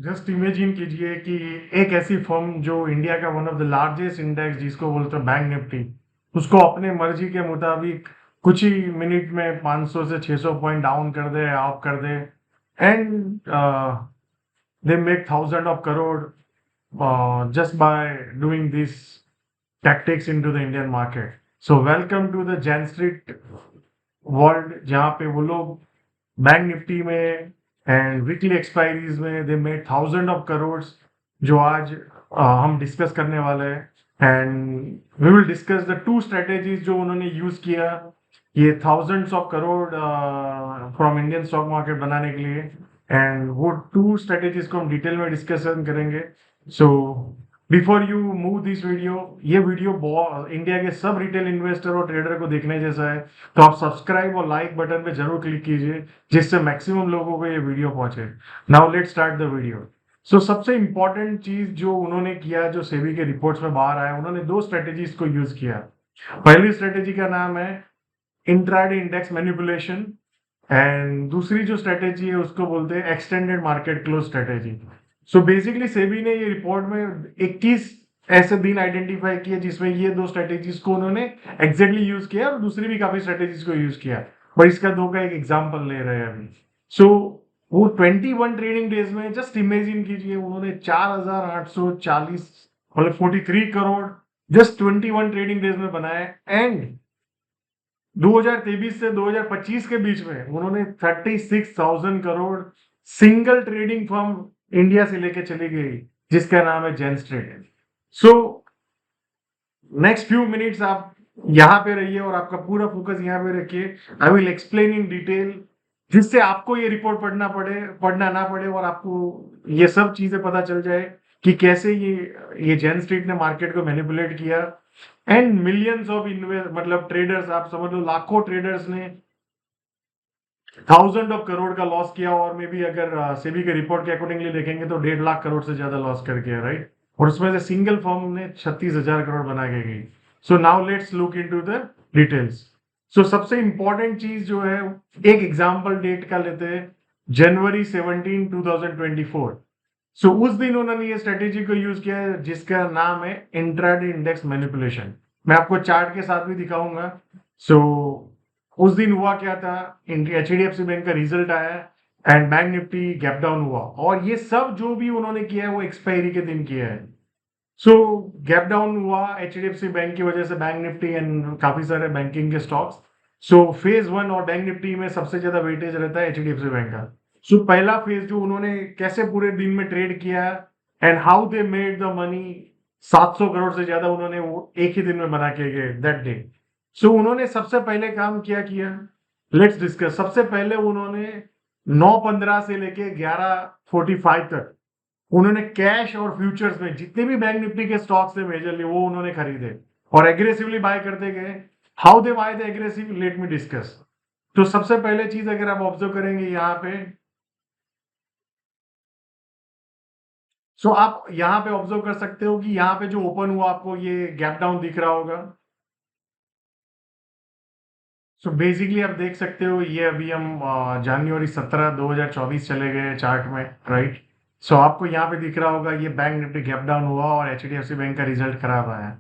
Just imagine कीजिए कि एक ऐसी फर्म जो इंडिया का one of the largest index जिसको बोलते हैं बैंक निफ्टी, उसको अपने मर्जी के मुताबिक कुछ ही मिनट में 500 से 600 पॉइंट डाउन कर दे, अप कर दे, and they make thousand of crore just by doing this tactics into the Indian market. So welcome to the Jan Street world, जहाँ पे वो लोग बैंक निफ्टी में एंड वीकली एक्सपायरीज में they made thousand of crore, जो आज हम डिस्कस करने वाले हैं। And we will discuss the two strategies जो उन्होंने यूज किया ये thousands of crore from Indian stock market बनाने के लिए, एंड वो टू स्ट्रेटेजीज को हम डिटेल में डिस्कशन करेंगे। So before you move this video, ये वीडियो इंडिया के सब रिटेल इन्वेस्टर और ट्रेडर को देखने जैसा है, तो आप सब्सक्राइब और लाइक बटन पे जरूर क्लिक कीजिए जिससे मैक्सिमम लोगों को ये वीडियो पहुंचे। Now let's start the video. So सबसे इंपॉर्टेंट चीज जो उन्होंने किया, जो सेबी के रिपोर्ट्स में बाहर आया, उन्होंने दो स्ट्रेटेजीज को यूज किया। पहली स्ट्रेटेजी का नाम है इंट्राडे इंडेक्स मैनिपुलेशन, एंड दूसरी जो स्ट्रेटेजी है उसको बोलते हैं extended market close strategy. So basically SEBI ने ये रिपोर्ट में 21 ऐसे दिन आइडेंटिफाई किए जिसमें ये दो स्ट्रेटेजीज को उन्होंने एग्जैक्टली यूज किया, और दूसरी भी काफी स्ट्रेटेजीज को यूज किया, पर इसका दो का एक एग्जांपल ले रहे हैं अभी। सो वो 21 ट्रेडिंग डेज में जस्ट इमेजिन कीजिए उन्होंने 4,840 मतलब 43 करोड़ जस्ट 21 ट्रेडिंग डेज में बनाए, एंड 2023 से 2025 के बीच में उन्होंने 36,000 crore single trading firm India से लेके चली गई जिसका नाम है Jane Street. So next few minutes आप यहाँ पे रहिए और आपका पूरा फोकस यहाँ पे रखिए। I will explain in detail जिससे आपको ये रिपोर्ट पढ़ना ना पड़े, और आपको ये सब चीजें पता चल जाए कि कैसे ये जेन स्ट्रीट ने मार्केट को मैनिपुलेट किया, एंड मिलियंस ऑफ मतलब ट्रेडर्स, आप समझ लो लाखों ट्रेडर्स ने थाउजेंड ऑफ करोड़ का लॉस किया, और मे बी अगर सेबी के रिपोर्ट के अकॉर्डिंगली देखेंगे तो 1.5 लाख करोड़ से ज्यादा लॉस कर गया, राइट। और उसमें से सिंगल फर्म ने 36,000 करोड़ बना के गई। So now let's look into the details. So सबसे इंपॉर्टेंट चीज जो है, एक एग्जाम्पल डेट का लेते हैं, जनवरी 17 2024। सो उस दिन उन्होंने ये स्ट्रेटेजी को यूज किया है जिसका नाम है इंट्राडे इंडेक्स मैनिपुलेशन। मैं आपको चार्ट के साथ भी दिखाऊंगा। सो उस दिन हुआ क्या था, एचडीएफसी बैंक का रिजल्ट आया and bank Nifty gap down हुआ, और ये सब जो भी उन्होंने किया है वो एक्सपायरी के दिन किया है। सो गैप डाउन हुआ एचडीएफसी बैंक की वजह से, बैंक निफ्टी एंड काफी सारे बैंकिंग के स्टॉक्स। सो फेज वन और बैंक निफ्टी में सबसे ज्यादा वेटेज रहता है एचडीएफसी बैंक का। सो पहला फेज जो उन्होंने कैसे पूरे दिन में ट्रेड किया and how they made the money, 700 crore से ज्यादा उन्होंने वो एक ही दिन में बना के गए दैट डे। सो उन्होंने सबसे पहले काम क्या किया, लेट्स डिस्कस। सबसे पहले उन्होंने 9:15 से लेके 11:45 तक उन्होंने कैश और फ्यूचर्स में जितने भी बैंक निफ्टी के स्टॉक्स थे मेजरली वो उन्होंने खरीदे और एग्रेसिवली बाय करते गए। How they by the aggressive, let me discuss. तो सबसे पहले चीज अगर आप ऑब्जर्व करेंगे यहाँ पे, सो आप यहाँ पे ऑब्जर्व कर सकते हो कि यहाँ पे जो ओपन हुआ आपको ये गैप डाउन दिख रहा होगा। सो बेसिकली आप देख सकते हो ये अभी हम जनवरी 17 2024 चले गए चार्ट में, राइट। सो आपको यहाँ पे दिख रहा होगा ये बैंक निफ्टी गैप डाउन हुआ और एचडीएफसी बैंक का रिजल्ट खराब आया।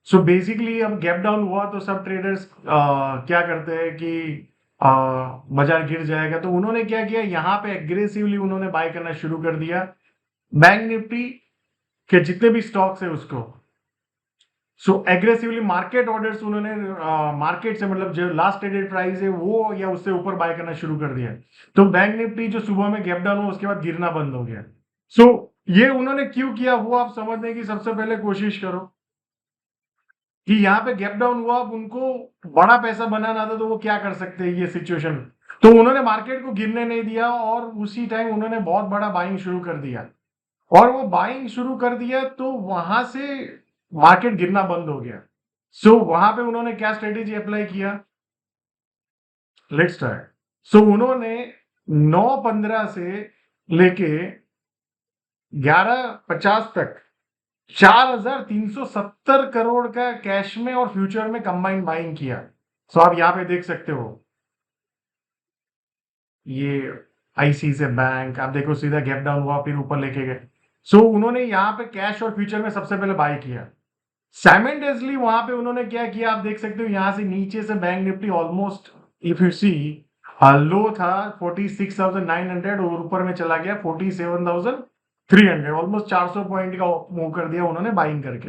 सो बेसिकली अब गैप डाउन हुआ तो सब ट्रेडर्स क्या करते हैं कि बाजार गिर जाएगा, तो उन्होंने क्या किया, यहाँ पे एग्रेसिवली उन्होंने बाय करना शुरू कर दिया बैंक निफ्टी के जितने भी स्टॉक्स है उसको। सो एग्रेसिवली मार्केट ऑर्डर्स उन्होंने मार्केट से मतलब जो लास्ट ट्रेडेड प्राइस है वो या उससे ऊपर बाय करना शुरू कर दिया। तो बैंक निफ्टी जो सुबह में गैप डाउन हुआ उसके बाद गिरना बंद हो गया। सो ये उन्होंने क्यों किया वो आप समझने की सबसे पहले कोशिश करो कि यहाँ पे गैप डाउन हुआ, अब उनको बड़ा पैसा बनाना था तो वो क्या कर सकते हैं ये सिचुएशन। तो उन्होंने मार्केट को गिरने नहीं दिया और उसी टाइम उन्होंने बहुत बड़ा बाइंग शुरू कर दिया, और वो बाइंग शुरू कर दिया तो वहां से मार्केट गिरना बंद हो गया। सो वहां पे उन्होंने क्या स्ट्रेटेजी अप्लाई किया, लेट्स स्टार्ट। सो उन्होंने 9:15 से लेके 11:50 तक 4,370 करोड़ का कैश में और फ्यूचर में कंबाइंड बाइंग किया। सो आप यहां पे देख सकते हो ये आईसीआईसीआई बैंक, आप देखो सीधा गैप डाउन हुआ फिर ऊपर लेके गए। सो उन्होंने यहाँ पे कैश और फ्यूचर में सबसे पहले बाय किया। साइमल्टेनियसली वहां पे उन्होंने क्या किया, आप देख सकते हो यहाँ से नीचे से bank Nifty almost, if you see, low था 46,900 और ऊपर में चला गया 47,300, ऑलमोस्ट 400 पॉइंट का मूव कर दिया उन्होंने बाइंग करके।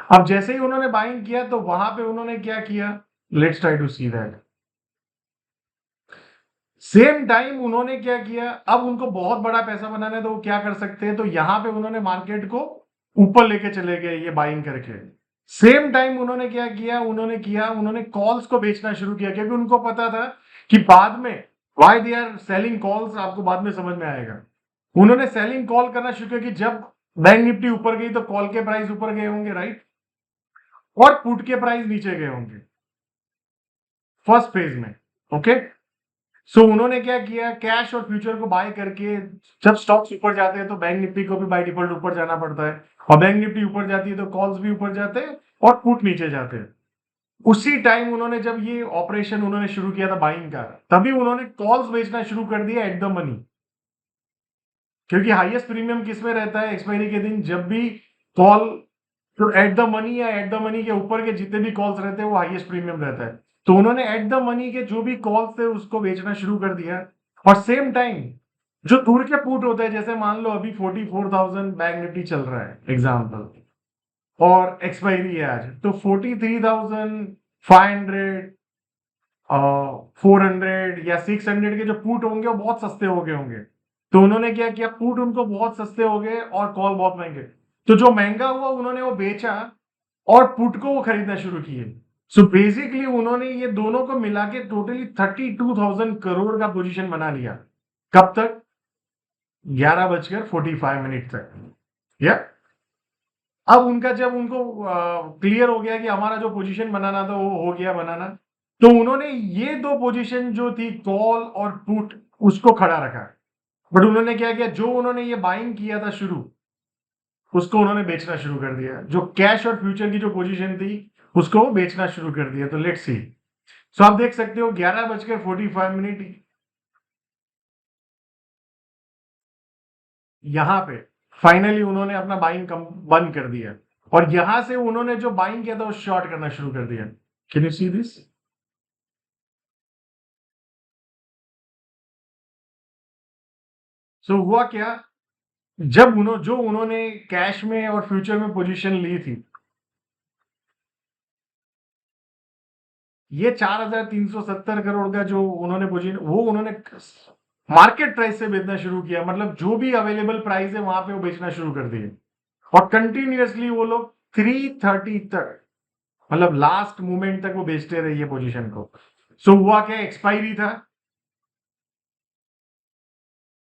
अब जैसे ही उन्होंने बाइंग किया तो वहां पे उन्होंने क्या किया, let's try to see that. Same time उन्होंने क्या किया, अब उनको बहुत बड़ा पैसा बनाना है तो वो क्या कर सकते हैं, तो यहां पे उन्होंने मार्केट को ऊपर लेके चले गए ये बाइंग करके। सेम टाइम उन्होंने क्या किया, उन्होंने कॉल्स को बेचना शुरू किया, क्योंकि उनको पता था कि बाद में why they are selling calls, आपको बाद में समझ में आएगा। उन्होंने सेलिंग कॉल करना शुरू किया कि जब बैंक निफ्टी ऊपर गई तो कॉल के प्राइस ऊपर गए होंगे, राइट, और पुट के प्राइस नीचे गए होंगे फर्स्ट फेज में। ओके, सो उन्होंने क्या किया, कैश और फ्यूचर को बाय करके, जब स्टॉक्स ऊपर जाते हैं तो बैंक निफ्टी को भी बाय डिफॉल्ट ऊपर जाना पड़ता है, और बैंक निफ्टी ऊपर जाती है तो कॉल्स भी ऊपर जाते हैं और पुट नीचे जाते हैं। उसी टाइम उन्होंने जब ये ऑपरेशन उन्होंने शुरू किया था बाइंग का, तभी उन्होंने कॉल्स बेचना शुरू कर दिया एट द मनी, क्योंकि हाईएस्ट प्रीमियम किस में रहता है एक्सपायरी के दिन, जब भी कॉल, तो एट द मनी या एट द मनी के ऊपर के जितने भी कॉल्स रहते हैं वो हाईएस्ट प्रीमियम रहता है। तो उन्होंने एट द मनी के जो भी कॉल्स थे उसको बेचना शुरू कर दिया। और सेम टाइम जो दूर के पुट होते हैं, जैसे मान लो अभी 44,000 बैंक निफ्टी चल रहा है एग्जाम्पल, और एक्सपायरी है आज, तो 43,500, 400 या 600 के जो पुट होंगे वो बहुत सस्ते हो गए होंगे। तो उन्होंने क्या किया, पुट उनको बहुत सस्ते हो गए और कॉल बहुत महंगे, तो जो महंगा हुआ उन्होंने वो बेचा और पुट को वो खरीदना शुरू किए। सो बेसिकली उन्होंने ये दोनों को मिला के टोटली 32,000 करोड़ का पोजीशन बना लिया। कब तक, 11:45 तक। या अब उनका, जब उनको क्लियर हो गया कि हमारा जो पोजीशन बनाना था वो हो गया बनाना, तो उन्होंने ये दो पोजीशन जो थी कॉल और पुट उसको खड़ा रखा। बट उन्होंने क्या किया, जो उन्होंने ये बाइंग किया था शुरू, उसको उन्होंने बेचना शुरू कर दिया। जो कैश और फ्यूचर की जो पोजीशन थी उसको वो बेचना शुरू कर दिया। तो लेट्स सी, सो आप देख सकते हो 11:45 यहां पे फाइनली उन्होंने अपना बाइंग बंद कर दिया, और यहां से उन्होंने जो बाइंग किया था वो शॉर्ट करना शुरू कर दिया। Can you see this? So हुआ क्या, जब उन्होंने कैश में और फ्यूचर में पोजीशन ली थी, ये 4,370 करोड़ का जो उन्होंने पोजीशन, वो उन्होंने मार्केट प्राइस से बेचना शुरू किया, मतलब जो भी अवेलेबल प्राइस है वहां पे वो बेचना शुरू कर दिए। और कंटिन्यूअसली वो लोग 330 तक, मतलब लास्ट मोमेंट तक वो बेचते रहे ये पोजीशन को। सो हुआ क्या, एक्सपायरी था,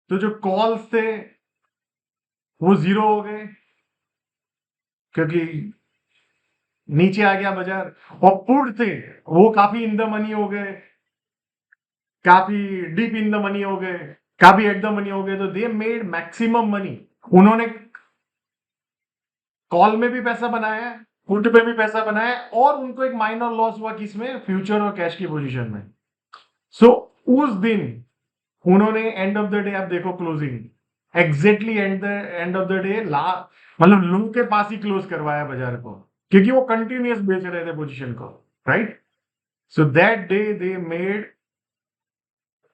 तो जो कॉल्स थे वो जीरो हो गए, क्योंकि नीचे आ गया बाजार। और पुट थे वो काफी इन द मनी हो गए, काफी डीप इन द मनी हो गए, काफी एट द मनी हो गए, तो दे मेड मैक्सिमम मनी। उन्होंने कॉल में भी पैसा बनाया, पुट पे भी पैसा बनाया, और उनको एक माइनर लॉस हुआ किसमें, फ्यूचर और कैश की पोजीशन में। सो उस दिन उन्होंने एंड ऑफ द डे, आप देखो closing exactly end of the day, ला मतलब लो के पास ही क्लोज करवाया बाजार को, क्योंकि वो कंटिन्यूअस बेच रहे थे पोजीशन को, right. So that day they made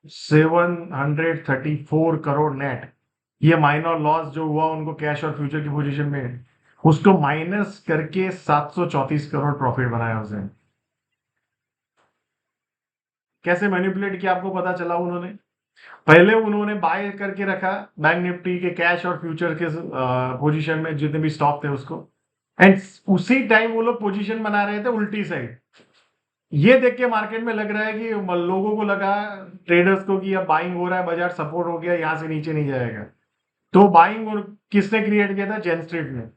734 crore net. ये माइनर लॉस जो हुआ उनको कैश और फ्यूचर की पोजीशन में, उसको माइनस करके 734 करोड़ प्रॉफिट बनाया उसने। कैसे मैनिपुलेट किया आपको पता चला, उन्होंने पहले उन्होंने बाय करके रखा बैंक निफ्टी के कैश और फ्यूचर के पोजीशन में जितने भी स्टॉक थे उसको, एंड उसी टाइम वो लोग पोजीशन बना रहे थे उल्टी साइड। ये देख के मार्केट में लग रहा है कि लोगों को लगा, ट्रेडर्स को, कि अब बाइंग हो रहा है, बाजार सपोर्ट हो गया, यहां से नीचे नहीं जाएगा। तो बाइंग किसने क्रिएट किया था, जेन स्ट्रीट ने।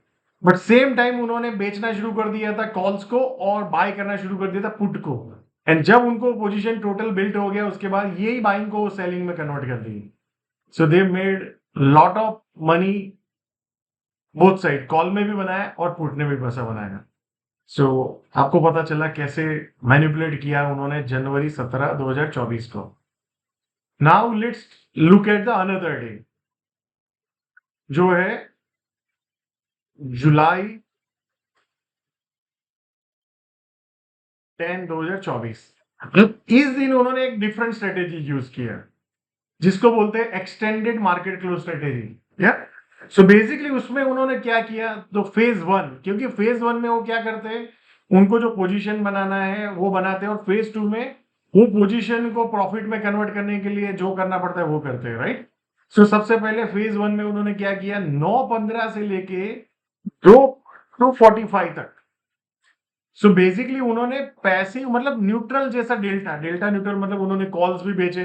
बट सेम टाइम उन्होंने बेचना शुरू कर दिया था कॉल्स को और बाय करना शुरू कर दिया था पुट को। एंड जब उनको पोजीशन टोटल बिल्ट हो गया उसके बाद यही बाइंग को सेलिंग में कन्वर्ट कर दी। So they made lot of money, both side, call में भी बनाया और पुट ने भी पैसा बनाया। सो आपको पता चला कैसे मैनिपुलेट किया उन्होंने जनवरी 17, 2024 को। Now let's look at the another day, जो है जुलाई 10 2024। इस दिन उन्होंने एक डिफरेंट स्ट्रेटेजी यूज किया, जिसको बोलते हैं एक्सटेंडेड मार्केट क्लोज स्ट्रेटेजी। या सो बेसिकली उसमें उन्होंने क्या किया, तो फेज वन, क्योंकि फेज वन में वो क्या करते हैं, उनको जो पोजीशन बनाना है वो बनाते हैं, और फेज टू में वो पोजीशन को प्रॉफिट में कन्वर्ट करने के लिए जो करना पड़ता है वो करते हैं, राइट। सो सबसे पहले फेज वन में उन्होंने क्या किया, 9:15 से लेके 2:45 तक। सो बेसिकली उन्होंने पैसिव मतलब न्यूट्रल जैसा डेल्टा, डेल्टा न्यूट्रल मतलब उन्होंने कॉल्स भी बेचे,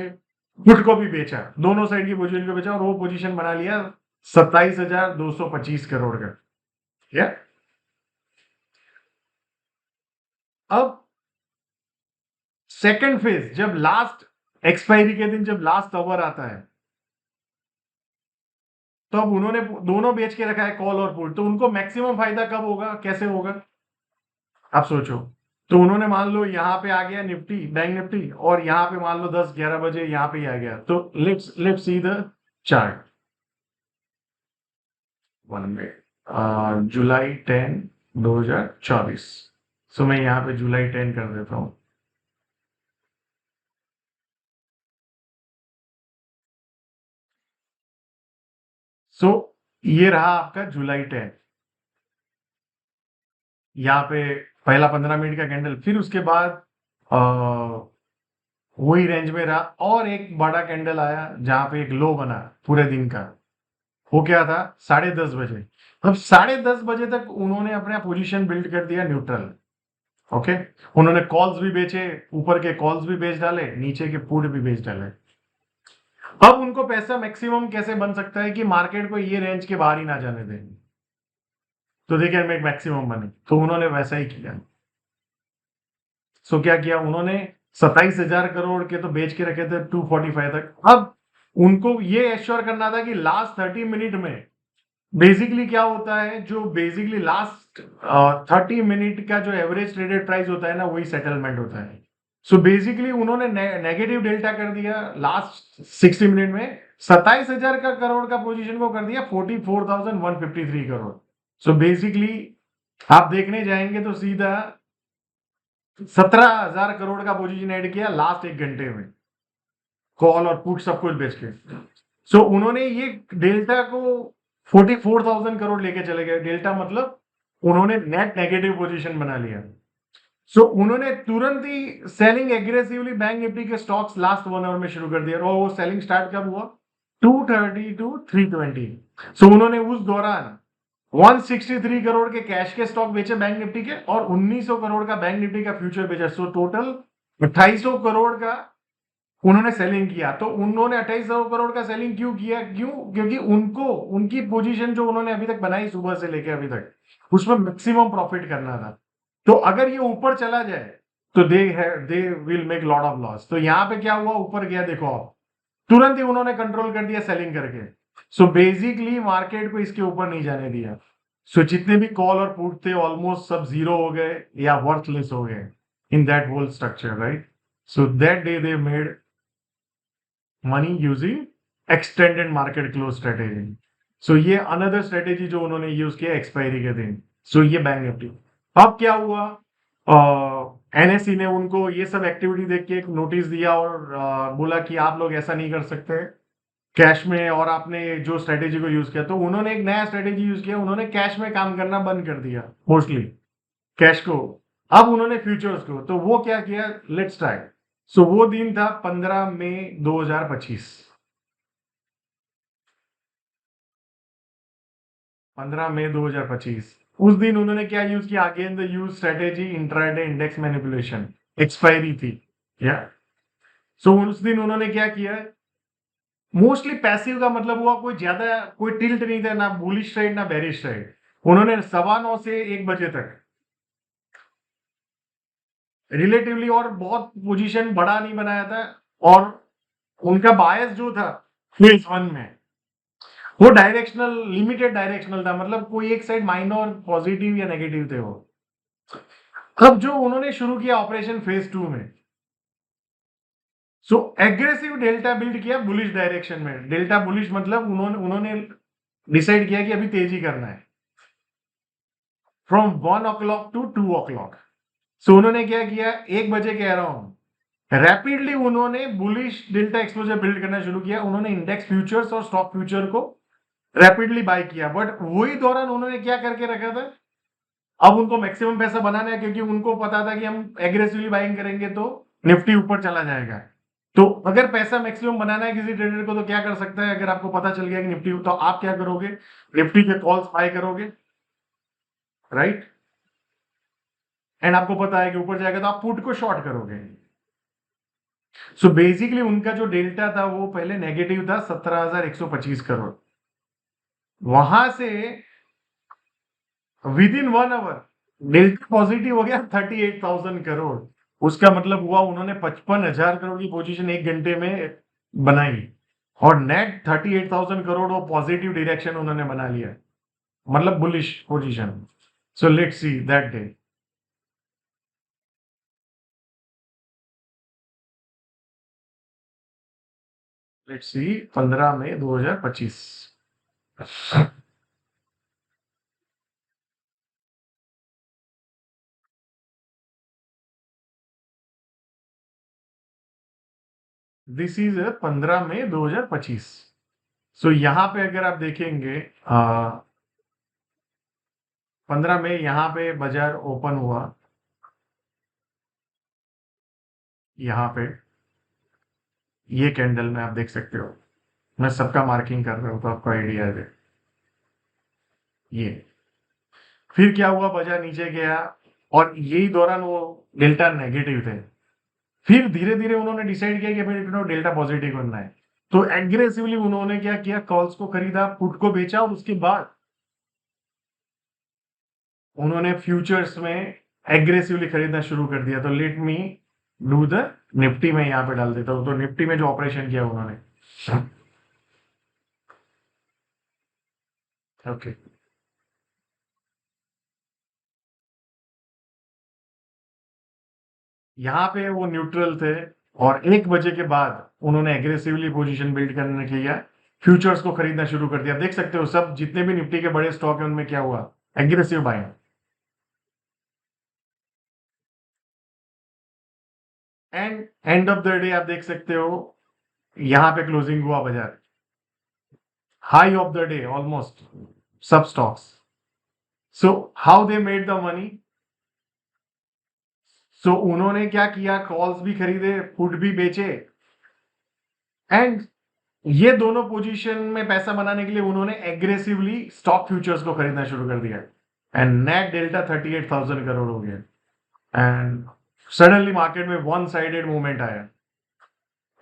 पुट को भी बेचा, दोनों साइड की पोजीशन को बेचा, और वो पोजीशन बना लिया 27,225 करोड़ का। या अब सेकंड फेज, जब लास्ट एक्सपायरी के दिन, जब लास्ट आवर आता है, तो अब उन्होंने दोनों बेच के रखा है, कॉल और पुट, तो उनको मैक्सिमम फायदा कब होगा, कैसे होगा, आप सोचो। तो उन्होंने मान लो यहाँ पे आ गया निफ्टी, बैंक निफ्टी, और यहाँ पे मान लो 10-11 बजे यहाँ पे ही आ गया, तो let's see the chart 1 minute. जुलाई 10 2024। सो मैं यहाँ पे जुलाई 10 कर देता हूँ। सो ये रहा आपका जुलाई 10। यहाँ पे पहला 15 मिनट का कैंडल, फिर उसके बाद वही रेंज में रहा, और एक बड़ा कैंडल आया जहां पे एक लो बना पूरे दिन का। वो क्या था, 10:30 बजे। अब 10:30 बजे तक उन्होंने अपना पोजीशन बिल्ड कर दिया न्यूट्रल। ओके, उन्होंने कॉल्स भी बेचे, ऊपर के कॉल्स भी बेच डाले, नीचे के पुट भी बेच डाले। अब उनको पैसा मैक्सिमम कैसे बन सकता है कि मार्केट को ये रेंज के बाहर ही ना जाने दें, तो they can make maximum money, तो उन्होंने वैसा ही किया। सो क्या किया उन्होंने, 27,000 करोड़ के तो बेच के रखे थे 245 तक। अब उनको ये एश्योर करना था कि लास्ट 30 मिनट में बेसिकली क्या होता है, जो बेसिकली लास्ट 30 मिनट का जो एवरेज ट्रेडेड प्राइस होता है ना, वही सेटलमेंट होता है। सो बेसिकली उन्होंने नेगेटिव डेल्टा कर दिया लास्ट 60 मिनट में, 27,000 का करोड़ का पोजीशन को कर दिया 44,153 करोड़। सो बेसिकली आप देखने जाएंगे तो सीधा 17,000 करोड़ का पोजीशन ऐड किया लास्ट 1 घंटे में, कॉल और पुट सब कुछ बेच के। सो उन्होंने ये डेल्टा को 44,000 करोड़ लेके चले गए। डेल्टा मतलब उन्होंने नेट नेगेटिव पोजीशन बना लिया। सो उन्होंने तुरंत ही सेलिंग एग्रेसिवली बैंक निफ्टी के स्टॉक्स लास्ट 1 आवर में शुरू कर दिया, और वो सेलिंग स्टार्ट कब हुआ, 230 टू 320। सो उन्होंने उस दौरान 163 करोड़ के कैश के स्टॉक बेचे बैंक निफ्टी के, और 1900 करोड़ का बैंक निफ्टी का फ्यूचर बेचा। सो टोटल 2800 करोड़ का उन्होंने सेलिंग किया। तो उन्होंने 2800 करोड़ का सेलिंग क्यों किया, क्यों, क्योंकि उनको उनकी पोजीशन जो उन्होंने अभी तक बनाई सुबह से लेकर अभी तक, उसमें मैक्सिमम प्रॉफिट करना था। तो अगर ये ऊपर चला जाए तो they will make lot of loss. तो यहाँ पे क्या हुआ, ऊपर गया, देखो आप, तुरंत ही उन्होंने कंट्रोल कर दिया सेलिंग करके। सो बेसिकली मार्केट को इसके ऊपर नहीं जाने दिया। सो जितने भी कॉल और पुट थे ऑलमोस्ट सब जीरो हो गए या वर्थलेस हो गए in that whole structure, right. So that day they made money using extended market close strategy. So ये अनदर स्ट्रेटेजी जो उन्होंने यूज किया एक्सपायरी के दिन। सो ये बैंक निफ्टी। अब क्या हुआ, एनएसई ने उनको ये सब एक्टिविटी देख के एक नोटिस दिया, और बोला कि आप लोग ऐसा नहीं कर सकते कैश में, और आपने जो स्ट्रेटेजी को यूज किया, तो उन्होंने एक नया स्ट्रेटेजी यूज किया, उन्होंने कैश में काम करना बंद कर दिया मोस्टली कैश को। अब उन्होंने फ्यूचर्स को, तो वो क्या किया, लेट्स ट्राई। सो वो दिन था 15 मई 2025। 15 मई 2025, उस दिन उन्होंने क्या यूज किया, again the use strategy intraday index manipulation, expiry थी। या सो उस दिन उन्होंने क्या किया, मोस्टली पैसिव का मतलब हुआ, कोई ज्यादा कोई टिल्ट नहीं था, ना बुलिश साइड ना बेरिश साइड। उन्होंने 9:15 से 1 बजे तक रिलेटिवली और बहुत पोजीशन बड़ा नहीं बनाया था, और उनका बायस जो था फेज वन में वो डायरेक्शनल, लिमिटेड डायरेक्शनल था, मतलब कोई एक साइड माइनर पॉजिटिव या नेगेटिव थे वो। अब जो उन्होंने शुरू किया ऑपरेशन फेज टू में, सो एग्रेसिव डेल्टा बिल्ड किया बुलिश डायरेक्शन में। डेल्टा बुलिश मतलब उन्होंने डिसाइड किया कि अभी तेजी करना है फ्रॉम 1 o'clock to 2 o'clock। सो उन्होंने क्या किया, 1 बजे के अराउंड रैपिडली उन्होंने बुलिश डेल्टा एक्सपोजर बिल्ड करना शुरू किया। उन्होंने इंडेक्स फ्यूचर्स और स्टॉक फ्यूचर को रैपिडली बाय किया, बट वही दौरान उन्होंने क्या करके रखा था, अब उनको मैक्सिमम पैसा बनाना है, क्योंकि उनको पता था कि हम एग्रेसिवली बाइंग करेंगे तो निफ्टी ऊपर चला जाएगा। तो अगर पैसा मैक्सिमम बनाना है किसी ट्रेडर को तो क्या कर सकता है, अगर आपको पता चल गया कि निफ्टी, तो आप क्या करोगे, निफ्टी के कॉल्स बाय करोगे, राइट। एंड आपको पता है कि ऊपर जाएगा तो आप पुट को शॉर्ट करोगे। सो बेसिकली उनका जो डेल्टा था वो पहले नेगेटिव था 17,125 करोड़। वहां से within 1 hour delta positive हो गया 38,000 करोड़। उसका मतलब हुआ उन्होंने 55,000 करोड़ की पोजीशन 1 घंटे में बनाई, और नेट 38,000 करोड़ वो पॉजिटिव डायरेक्शन उन्होंने बना लिया, मतलब bullish position. So let's see that day. Let's see 15 May 2025। This is 15 May 2025। So यहाँ पे अगर आप देखेंगे 15 मई यहाँ पे बाजार ओपन हुआ, यहाँ पे ये कैंडल में आप देख सकते हो, मैं सबका मार्किंग कर रहा हूँ तो आपको आइडिया है। ये फिर क्या हुआ, बाजार नीचे गया, और यही दौरान वो डेल्टा नेगेटिव थे। फिर धीरे धीरे उन्होंने डिसाइड किया कि हमें डेल्टा पॉजिटिव करना है, तो एग्रेसिवली उन्होंने क्या किया, कॉल्स को खरीदा, पुट को बेचा, और उसके बाद उन्होंने फ्यूचर्स में एग्रेसिवली खरीदना शुरू कर दिया। तो let me do the Nifty में यहाँ पे डाल देता हूँ। तो निफ्टी में जो ऑपरेशन किया उन्होंने, ओके, यहाँ पे वो न्यूट्रल थे, और 1 बजे के बाद उन्होंने एग्रेसिवली पोजीशन बिल्ड करने किया, फ्यूचर्स को खरीदना शुरू कर दिया। देख सकते हो सब जितने भी निफ्टी के बड़े स्टॉक है उनमें क्या हुआ, aggressive buying. And end of the day आप देख सकते हो यहाँ पे क्लोजिंग हुआ बाजार high of the day almost सब stocks. So how they made the money, so उन्होंने क्या किया, कॉल्स भी खरीदे, पुट भी बेचे, एंड ये दोनों पोजीशन में पैसा बनाने के लिए उन्होंने एग्रेसिवली स्टॉक फ्यूचर्स को खरीदना शुरू कर दिया, एंड नेट डेल्टा 38,000 करोड़ हो गया। एंड सडनली मार्केट में वन साइडेड मूवमेंट आया,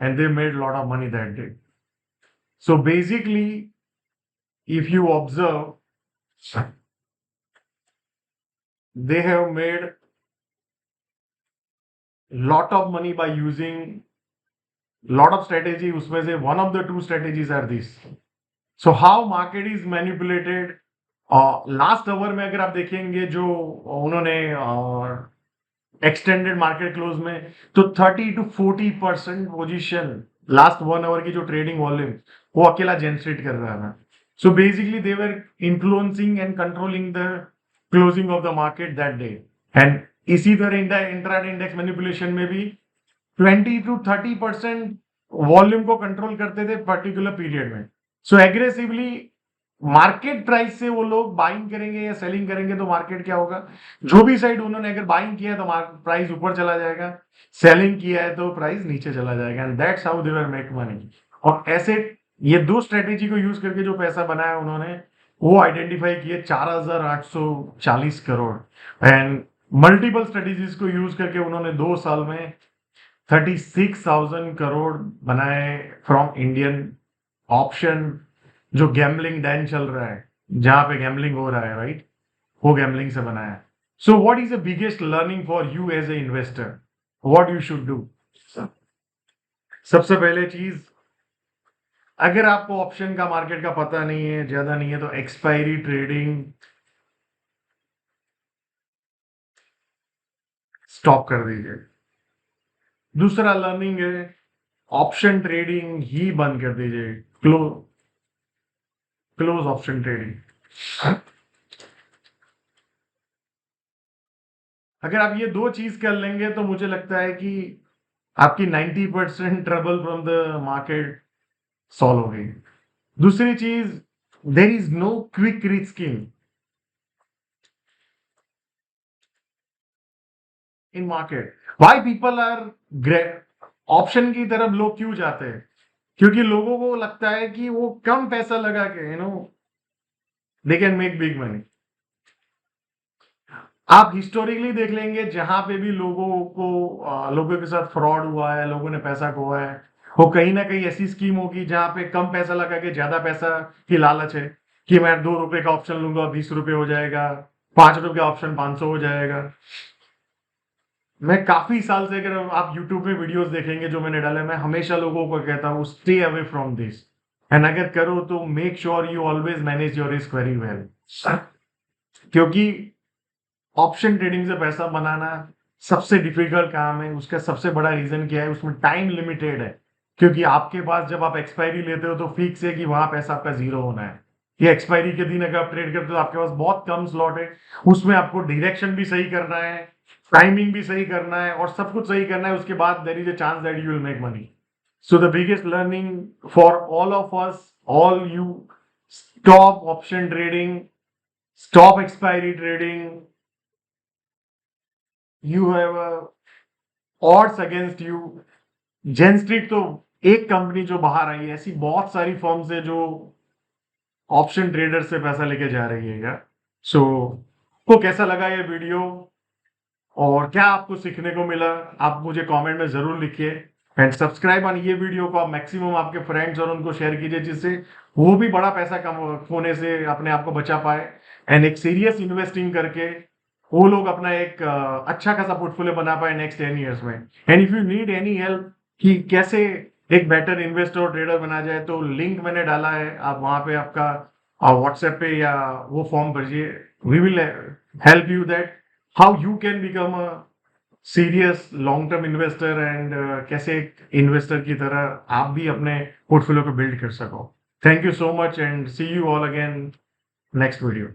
and they made lot of money that day. So basically if you observe, they have made lot of money by using lot of strategy। उसमें से one of the two strategies are this। so how market is manipulated, last hour में अगर आप देखेंगे जो उन्होंने extended market close में, तो 30 to 40% पोजीशन लास्ट 1 आवर की जो ट्रेडिंग वॉल्यूम वो अकेला जनरेट कर रहा था। So basically they were influencing and controlling the closing of the market that day. And इसी तरह इंट्राडे इंडेक्स मैनिपुलेशन में भी 20 to 30% वॉल्यूम को कंट्रोल करते थे पर्टिकुलर पीरियड में। सो एग्रेसिवली मार्केट प्राइस से वो लोग बाइंग करेंगे या सेलिंग करेंगे, तो मार्केट क्या होगा, जो भी साइड उन्होंने अगर बाइंग किया है तो प्राइस ऊपर चला जाएगा, सेलिंग किया है तो प्राइस नीचे चला जाएगा, and that's how they were make money. और ऐसे ये दो स्ट्रेटेजी को यूज करके जो पैसा बनाया उन्होंने, वो आइडेंटिफाई किए 4,840 करोड़, एंड मल्टीपल स्ट्रेटेजीज को यूज करके उन्होंने 2 साल में 36,000 करोड़ बनाए फ्रॉम इंडियन ऑप्शन, जो गैम्बलिंग डैन चल रहा है, जहां पे गैम्बलिंग हो रहा है, राइट, वो गैम्बलिंग से बनाया। So what is the biggest learning for you as a investor, what you should do. सबसे पहले चीज, अगर आपको ऑप्शन का मार्केट का पता नहीं है, ज्यादा नहीं है, तो एक्सपायरी ट्रेडिंग स्टॉप कर दीजिए। दूसरा लर्निंग है, ऑप्शन ट्रेडिंग ही बंद कर दीजिए। Close option trading. अगर आप ये दो चीज कर लेंगे तो मुझे लगता है कि आपकी 90% trouble from the market solve हो गई। दूसरी चीज, there is no quick risking in market. Why people are option की तरफ लोग क्यों जाते हैं? क्योंकि लोगों को लगता है कि वो कम पैसा लगा के they can make big money. आप हिस्टोरिकली देख लेंगे, जहां पे भी लोगों के साथ फ्रॉड हुआ है, लोगों ने पैसा खोया है, वो कहीं ना कहीं ऐसी स्कीम होगी जहां पे कम पैसा लगा के ज्यादा पैसा की लालच है कि मैं 2 रुपए का ऑप्शन लूंगा 20 रुपए हो जाएगा, 5 रुपए का ऑप्शन 500 हो जाएगा। मैं काफी साल से, अगर आप यूट्यूब में वीडियोस देखेंगे जो मैंने डाले, मैं हमेशा लोगों को कहता हूँ stay away from this, and अगर करो तो make sure you always manage your risk very well. क्योंकि ऑप्शन ट्रेडिंग से पैसा बनाना सबसे डिफिकल्ट काम है। उसका सबसे बड़ा रीजन क्या है? उसमें टाइम लिमिटेड है। क्योंकि आपके पास जब आप एक्सपायरी लेते हो तो फिक्स है कि वहां पैसा आपका जीरो होना है। ये एक्सपायरी के दिन अगर आप ट्रेड करते हो तो आपके पास बहुत कम स्लॉट है। उसमें आपको डायरेक्शन भी सही करना है, टाइमिंग भी सही करना है, और सब कुछ सही करना है। उसके बाद there is a chance that you will make money. So the biggest learning for all of us, all you, stop option trading, stop expiry trading. You have odds against you. Jane Street तो एक company जो बाहर आई है, ऐसी बहुत सारी firms है जो ऑप्शन ट्रेडर से पैसा लेके जा रही है यार। सो को कैसा लगा ये वीडियो और क्या आपको सीखने को मिला, आप मुझे कमेंट में जरूर लिखिए। एंड सब्सक्राइब ऑन ये वीडियो को आप मैक्सिमम आपके फ्रेंड्स और उनको शेयर कीजिए, जिससे वो भी बड़ा पैसा कम होने से अपने आप को बचा पाए, एंड एक सीरियस इन्वेस्टिंग करके वो लोग अपना एक अच्छा खासा पोर्टफोलियो बना पाए नेक्स्ट 10 ईयर्स में। And if you need any help कि कैसे एक बेटर इन्वेस्टर और ट्रेडर बना जाए, तो लिंक मैंने डाला है, आप वहां पे आपका व्हाट्सएप पे या वो फॉर्म भरिए। We will help you that how you can become a serious long term investor, and कैसे एक इन्वेस्टर की तरह आप भी अपने पोर्टफोलियो को बिल्ड कर सको। Thank you so much and see you all again next video.